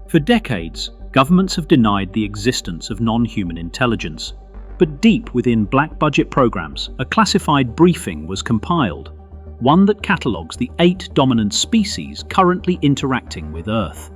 For decades, governments have denied the existence of non-human intelligence. But deep within black budget programs, a classified briefing was compiled, one that catalogues the 8 dominant species currently interacting with Earth.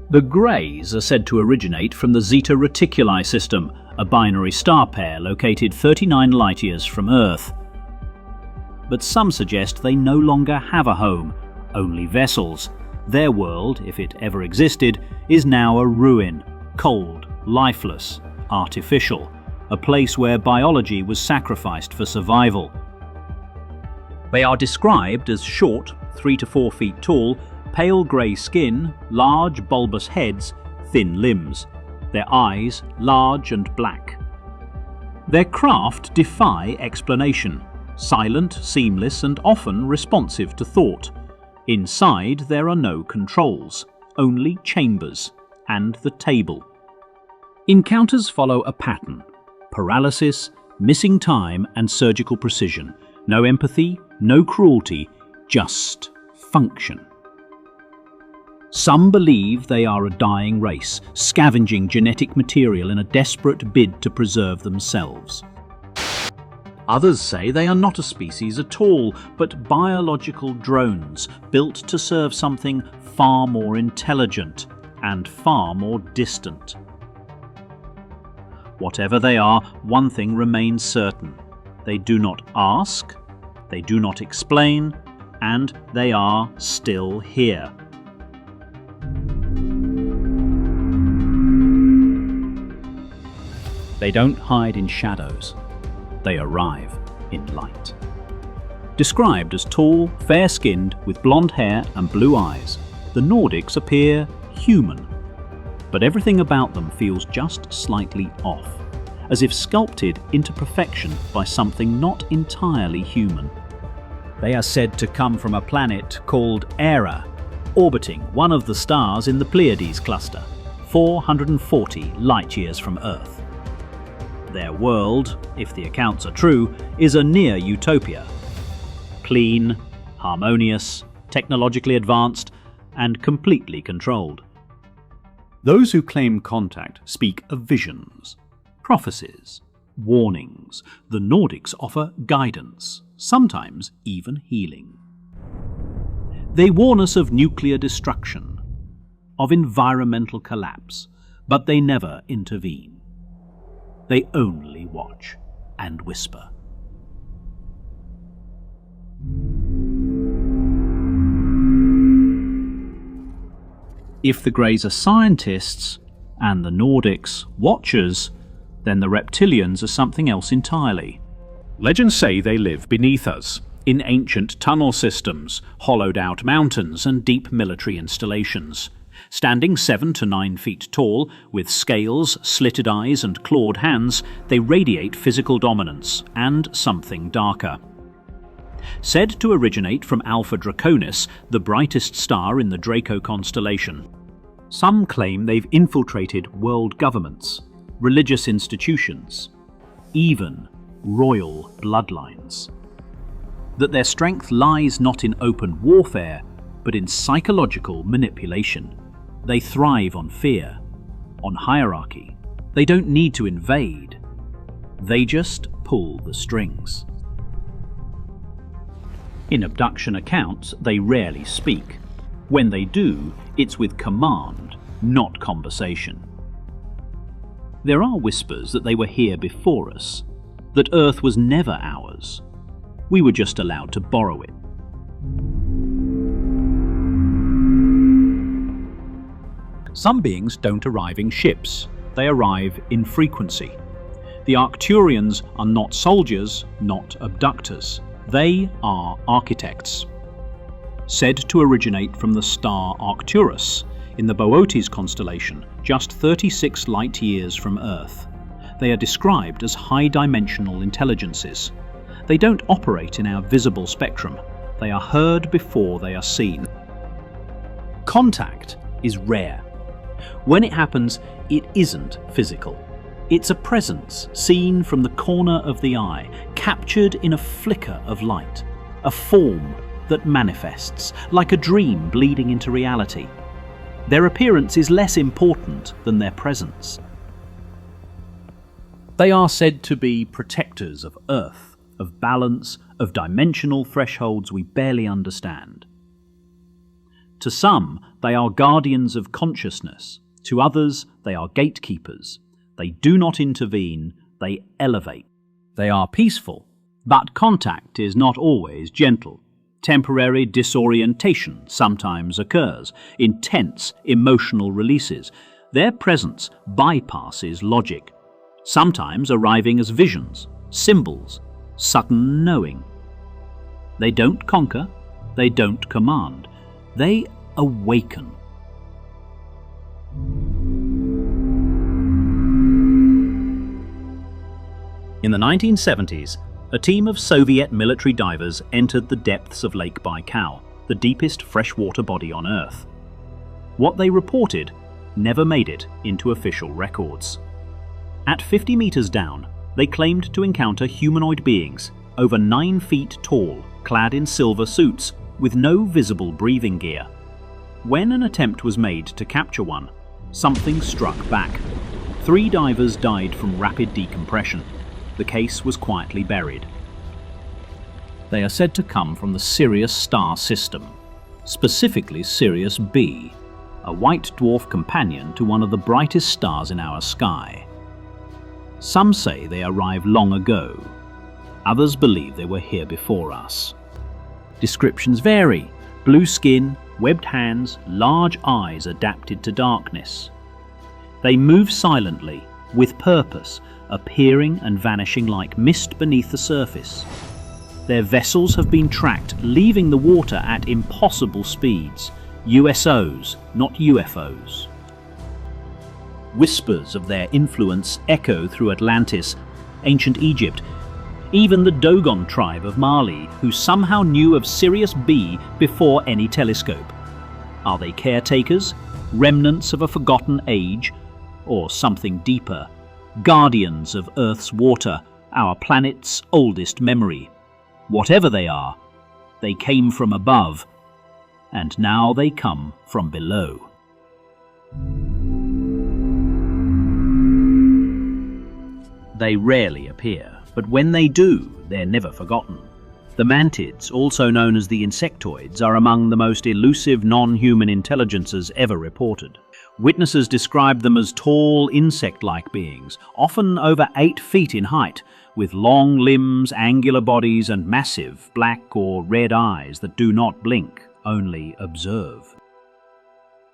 The Greys are said to originate from the Zeta Reticuli system, a binary star pair located 39 light-years from Earth. But some suggest they no longer have a home, only vessels. Their world, if it ever existed, is now a ruin, cold, lifeless, artificial, a place where biology was sacrificed for survival. They are described as short, 3 to 4 feet tall, pale grey skin, large bulbous heads, thin limbs. Their eyes large and black. Their craft defy explanation. Silent, seamless, and often responsive to thought. Inside there are no controls, only chambers and the table. Encounters follow a pattern: paralysis, missing time, and surgical precision. No empathy, no cruelty, just function. Some believe they are a dying race, scavenging genetic material in a desperate bid to preserve themselves. Others say they are not a species at all, but biological drones built to serve something far more intelligent and far more distant. Whatever they are, one thing remains certain: they do not ask, they do not explain, and they are still here. They don't hide in shadows. They arrive in light. Described as tall, fair-skinned, with blonde hair and blue eyes, the Nordics appear human. But everything about them feels just slightly off, as if sculpted into perfection by something not entirely human. They are said to come from a planet called Era, orbiting one of the stars in the Pleiades cluster, 440 light-years from Earth. Their world, if the accounts are true, is a near utopia. Clean, harmonious, technologically advanced, and completely controlled. Those who claim contact speak of visions, prophecies, warnings. The Nordics offer guidance, sometimes even healing. They warn us of nuclear destruction, of environmental collapse, but they never intervene. They only watch and whisper. If the Greys are scientists and the Nordics watchers, then the Reptilians are something else entirely. Legends say they live beneath us, in ancient tunnel systems, hollowed-out mountains and deep military installations. Standing 7 to 9 feet tall, with scales, slitted eyes and clawed hands, they radiate physical dominance and something darker. Said to originate from Alpha Draconis, the brightest star in the Draco constellation. Some claim they've infiltrated world governments, religious institutions, even royal bloodlines. That their strength lies not in open warfare, but in psychological manipulation. They thrive on fear, on hierarchy. They don't need to invade. They just pull the strings. In abduction accounts, they rarely speak. When they do, it's with command, not conversation. There are whispers that they were here before us, that Earth was never ours. We were just allowed to borrow it. Some beings don't arrive in ships, they arrive in frequency. The Arcturians are not soldiers, not abductors. They are architects. Said to originate from the star Arcturus, in the Boötes constellation, just 36 light-years from Earth. They are described as high-dimensional intelligences. They don't operate in our visible spectrum. They are heard before they are seen. Contact is rare. When it happens, it isn't physical. It's a presence seen from the corner of the eye, captured in a flicker of light, a form that manifests, like a dream bleeding into reality. Their appearance is less important than their presence. They are said to be protectors of Earth, of balance, of dimensional thresholds we barely understand. To some, they are guardians of consciousness. To others, they are gatekeepers. They do not intervene, they elevate. They are peaceful, but contact is not always gentle. Temporary disorientation sometimes occurs, intense emotional releases. Their presence bypasses logic, sometimes arriving as visions, symbols, sudden knowing. They don't conquer, they don't command, they awaken. In the 1970s, a team of Soviet military divers entered the depths of Lake Baikal, the deepest freshwater body on Earth. What they reported never made it into official records. At 50 meters down, they claimed to encounter humanoid beings, over 9 feet tall, clad in silver suits, with no visible breathing gear. When an attempt was made to capture one, something struck back. 3 divers died from rapid decompression. The case was quietly buried. They are said to come from the Sirius star system, specifically Sirius B, a white dwarf companion to one of the brightest stars in our sky. Some say they arrived long ago. Others believe they were here before us. Descriptions vary: blue skin, webbed hands, large eyes adapted to darkness. They move silently, with purpose, appearing and vanishing like mist beneath the surface. Their vessels have been tracked, leaving the water at impossible speeds. USOs, not UFOs. Whispers of their influence echo through Atlantis, ancient Egypt, even the Dogon tribe of Mali, who somehow knew of Sirius B before any telescope. Are they caretakers, remnants of a forgotten age, or something deeper? Guardians of Earth's water, our planet's oldest memory. Whatever they are, they came from above, and now they come from below. They rarely appear, but when they do, they're never forgotten. The Mantids, also known as the insectoids, are among the most elusive non-human intelligences ever reported. Witnesses describe them as tall, insect-like beings, often over 8 feet in height, with long limbs, angular bodies, and massive black or red eyes that do not blink, only observe.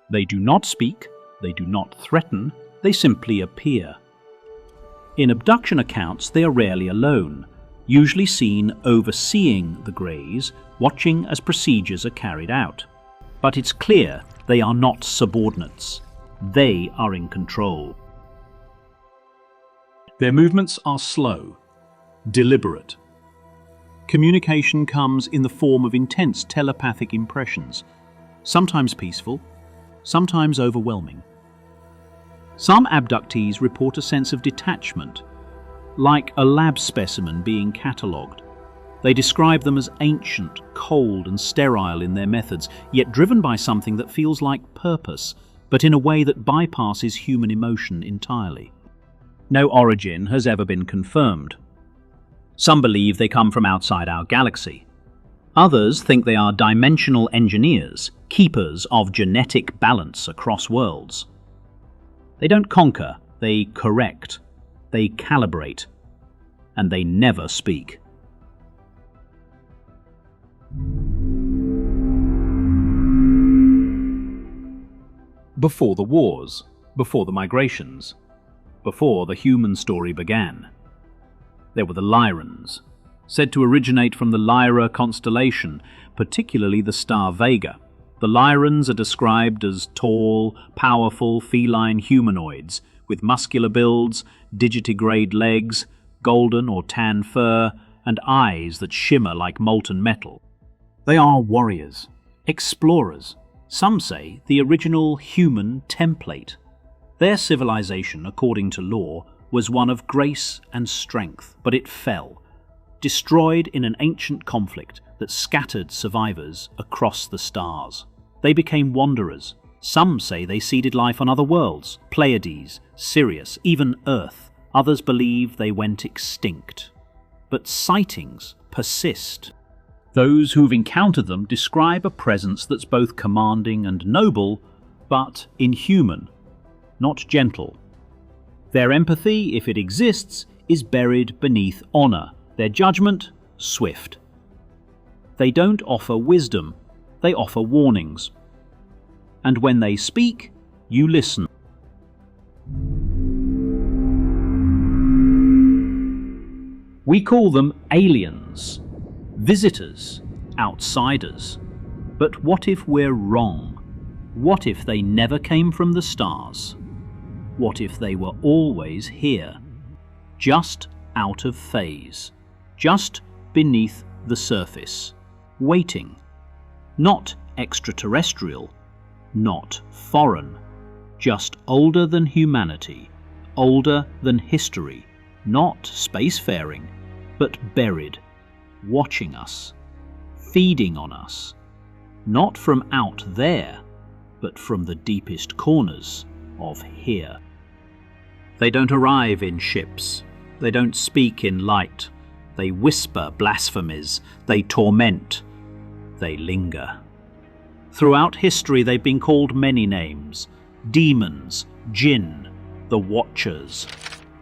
They do not speak, they do not threaten, they simply appear. In abduction accounts, they are rarely alone, usually seen overseeing the greys, watching as procedures are carried out. But it's clear they are not subordinates. They are in control. Their movements are slow, deliberate. Communication comes in the form of intense telepathic impressions, sometimes peaceful, sometimes overwhelming. Some abductees report a sense of detachment, like a lab specimen being catalogued. They describe them as ancient, cold, and sterile in their methods, yet driven by something that feels like purpose, but in a way that bypasses human emotion entirely. No origin has ever been confirmed. Some believe they come from outside our galaxy. Others think they are dimensional engineers, keepers of genetic balance across worlds. They don't conquer, they correct, they calibrate, and they never speak. Before the wars, before the migrations, before the human story began, there were the Lyrans, said to originate from the Lyra constellation, particularly the star Vega. The Lyrans are described as tall, powerful, feline humanoids with muscular builds, digitigrade legs, golden or tan fur, and eyes that shimmer like molten metal. They are warriors, explorers, some say the original human template. Their civilization, according to lore, was one of grace and strength, but it fell, destroyed in an ancient conflict that scattered survivors across the stars. They became wanderers. Some say they seeded life on other worlds, Pleiades, Sirius, even Earth. Others believe they went extinct. But sightings persist. Those who've encountered them describe a presence that's both commanding and noble, but inhuman, not gentle. Their empathy, if it exists, is buried beneath honor, their judgment swift. They don't offer wisdom, they offer warnings. And when they speak, you listen. We call them aliens, visitors, outsiders. But what if we're wrong? What if they never came from the stars? What if they were always here, just out of phase, just beneath the surface, waiting? Not extraterrestrial, not foreign, just older than humanity, older than history, not spacefaring, but buried, watching us, feeding on us, not from out there, but from the deepest corners of here. They don't arrive in ships, they don't speak in light, they whisper blasphemies, they torment, they linger. Throughout history they've been called many names: demons, jinn, the Watchers.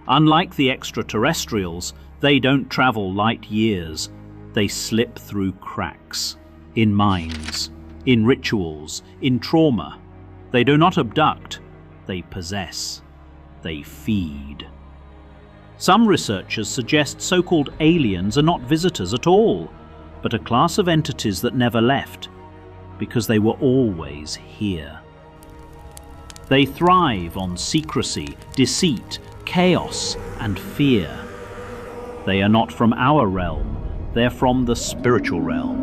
Unlike the extraterrestrials, they don't travel light years, they slip through cracks, in minds, in rituals, in trauma. They do not abduct, they possess, they feed. Some researchers suggest so-called aliens are not visitors at all, but a class of entities that never left, because they were always here. They thrive on secrecy, deceit, chaos, and fear. They are not from our realm, they're from the spiritual realm.